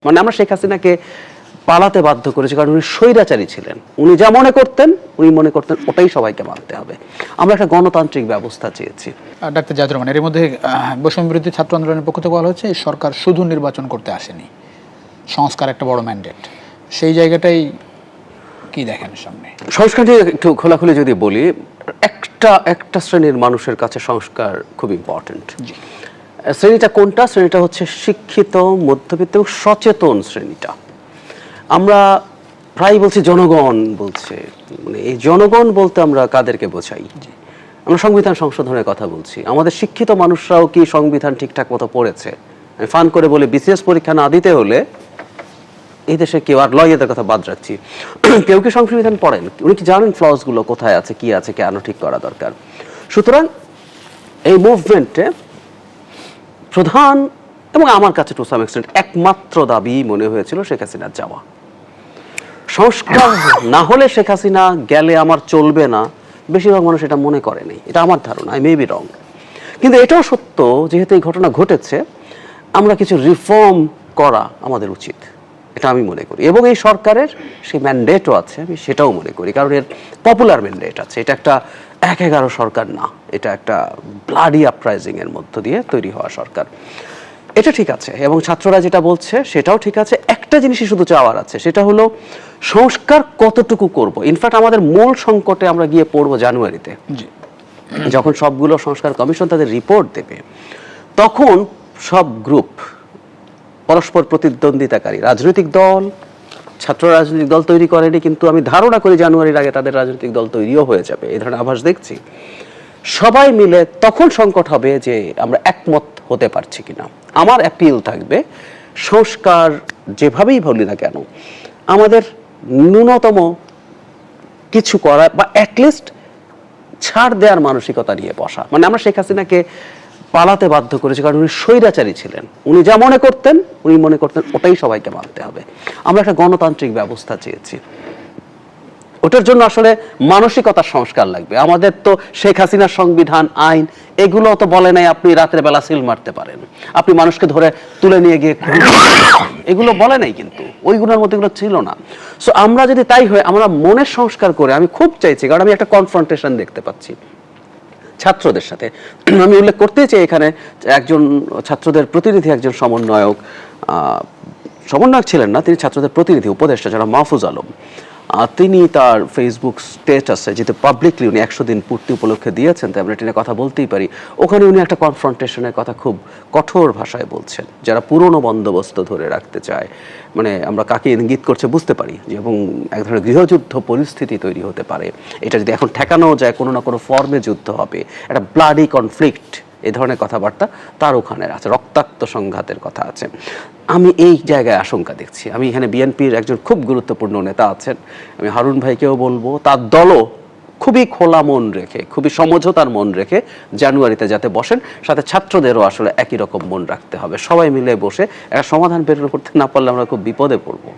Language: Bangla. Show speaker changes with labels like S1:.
S1: মানে আমরা শেখ হাসিনাকে পালাতে বাধ্য করেছি কারণ উনি স্বৈরাচারী ছিলেন। উনি যা মনে করতেন ওটাই সবাইকে মানতে হবে। আমরা একটা গণতান্ত্রিক ব্যবস্থা চেয়েছি।
S2: ডাক্তার জাহিদুর রহমান, এর মধ্যে বৈষম্য বিরোধী ছাত্র আন্দোলনের পক্ষ থেকে বলা হচ্ছে এই সরকার শুধু নির্বাচন করতে আসেনি, সংস্কার একটা বড় ম্যান্ডেট। সেই জায়গাটাই কি দেখেন সামনে?
S1: সংস্কার নিয়ে একটু খোলাখুলি যদি বলি, একটা শ্রেণীর মানুষের কাছে সংস্কার খুব ইম্পর্টেন্ট। শ্রেণীটা কোনটা? শ্রেণীটা হচ্ছে শিক্ষিত, মধ্যবিত্ত এবং সচেতন শ্রেণীটা। আমরা প্রায় বলছি জনগণ, বলছে মানে এই জনগণ বলতে আমরা কাদেরকে বোঝাই? আমরা সংবিধান সংশোধনের কথা বলছি। আমাদের শিক্ষিত মানুষরাও কি সংবিধান ঠিকঠাক মতো পড়েছে? আমি ফান করে বলে বিসিএস পরীক্ষা না দিতে হলে এই দেশে কেউ, আর লয়ারদের কথা বাদ রাখছি, কেউ কি সংবিধান পড়েন? উনি কি জানেন ফ্লসগুলো কোথায় আছে, কি আছে, কেন ঠিক করা দরকার? সুতরাং এই মুভমেন্টে প্রধান এবং আমার কাছে টু সাম এক্সটেন্ট একমাত্র দাবি মনে হয়েছিল শেখ হাসিনার যাওয়া। সংস্কার না হলে শেখ হাসিনা গেলে আমার চলবে না, বেশিরভাগ মানুষ এটা মনে করেনি। এটা আমার ধারণা, আই মে বি রং। কিন্তু এটাও সত্য, যেহেতু এই ঘটনা ঘটেছে, আমরা কিছু রিফর্ম করা আমাদের উচিত, এটা আমি মনে করি। এবং এই সরকারের সেই ম্যান্ডেটও আছে, আমি সেটাও মনে করি, কারণ এর পপুলার ম্যান্ডেট আছে। এটা একটা ১/১১ সরকার না, এটা একটা ব্লাডি আপরাইজিং এর মধ্য দিয়ে তৈরি হওয়া সরকার। এটা ঠিক আছে, এবং ছাত্ররা যেটা বলছে সেটাও ঠিক আছে। একটা জিনিসই শুধু চাওয়ার আছে, সেটা হলো সংস্কার কতটুকু করব। ইনফ্যাক্ট আমাদের মূল সংকটে আমরা গিয়ে পড়বো জানুয়ারিতে, যখন সবগুলো সংস্কার কমিশন তাদের রিপোর্ট দেবে। তখন সব গ্রুপ, পরস্পর প্রতিদ্বন্দ্বিতাকারী রাজনৈতিক দল, ছাত্র রাজনৈতিক দল তৈরি করেনি, কিন্তু আমি ধারণা করি জানুয়ারির আগে তাদের রাজনৈতিক দল তৈরিও হয়ে যাবে, এই ধরনের আভাস দেখছি। সবাই মিলে তখন সংকট হবে যে আমরা একমত হতে পারছি কিনা। আমার অ্যাপিল থাকবে, সংস্কার যেভাবেই বলি না কেন, আমাদের ন্যূনতম কিছু করা বা অ্যাটলিস্ট ছাড় দেওয়ার মানসিকতা নিয়ে বসা। মানে আমরা শেখ হাসিনাকে পালাতে বাধ্য করেছি কারণ উনি স্বৈরাচারী ছিলেন। উনি যা মনে করতেন ওটাই সবাইকে মানতে হবে। আমরা একটা গণতান্ত্রিক ব্যবস্থা চেয়েছি। ওটার জন্য আসলে মানসিকতার সংস্কার লাগবে। আমাদের তো শেখ হাসিনার সংবিধান, আইন, এগুলো তো বলে নাই আপনি রাতের বেলা সিল মারতে পারেন, আপনি মানুষকে ধরে তুলে নিয়ে গিয়ে, এগুলো বলে নাই, কিন্তু ওইগুলোর মধ্যে এগুলো ছিল না। সো আমরা যদি তাই হয়, আমরা মনের সংস্কার করে, আমি খুব চাইছি, কারণ আমি একটা কনফ্রন্টেশন দেখতে পাচ্ছি ছাত্রদের সাথে। আমি উল্লেখ করতে চাই এখানে, একজন ছাত্রদের প্রতিনিধি, একজন সমন্বয়ক ছিলেন না, তিনি ছাত্রদের প্রতিনিধি, উপদেষ্টা, যারা মাহফুজ আলম, তিনি তার ফেসবুক স্ট্যাটাসে, যেহেতু পাবলিকলি উনি 100 দিন পূর্তি উপলক্ষে দিয়েছেন, তাই আমরা এটা নিয়ে কথা বলতেই পারি। ওখানে উনি একটা কনফ্রন্টেশনের কথা খুব কঠোর ভাষায় বলছেন, যারা পুরনো বন্দোবস্ত ধরে রাখতে চায়। মানে আমরা কাকে ইঙ্গিত করছে বুঝতে পারি, এবং এক ধরনের গৃহযুদ্ধ পরিস্থিতি তৈরি হতে পারে। এটা যদি এখন ঠেকানো যায়, কোনো না কোনো ফর্মে যুদ্ধ হবে, একটা ব্লাডি কনফ্লিক্ট, এই ধরনের কথাবার্তা তার ওখানে আছে, রক্তাক্ত সংঘাতের কথা আছে। আমি এই জায়গায় আশঙ্কা দেখছি। আমি এখানে বিএনপির একজন খুব গুরুত্বপূর্ণ নেতা আছেন, আমি হারুন ভাইকেও বলবো, তার দলও খুবই খোলা মন রেখে, খুবই সমঝোতার মন রেখে জানুয়ারিতে যাতে বসেন। সাথে ছাত্রদেরও আসলে একই রকম মন রাখতে হবে। সবাই মিলে বসে একটা সমাধান বের করতে না পারলে আমরা খুব বিপদে পড়বো।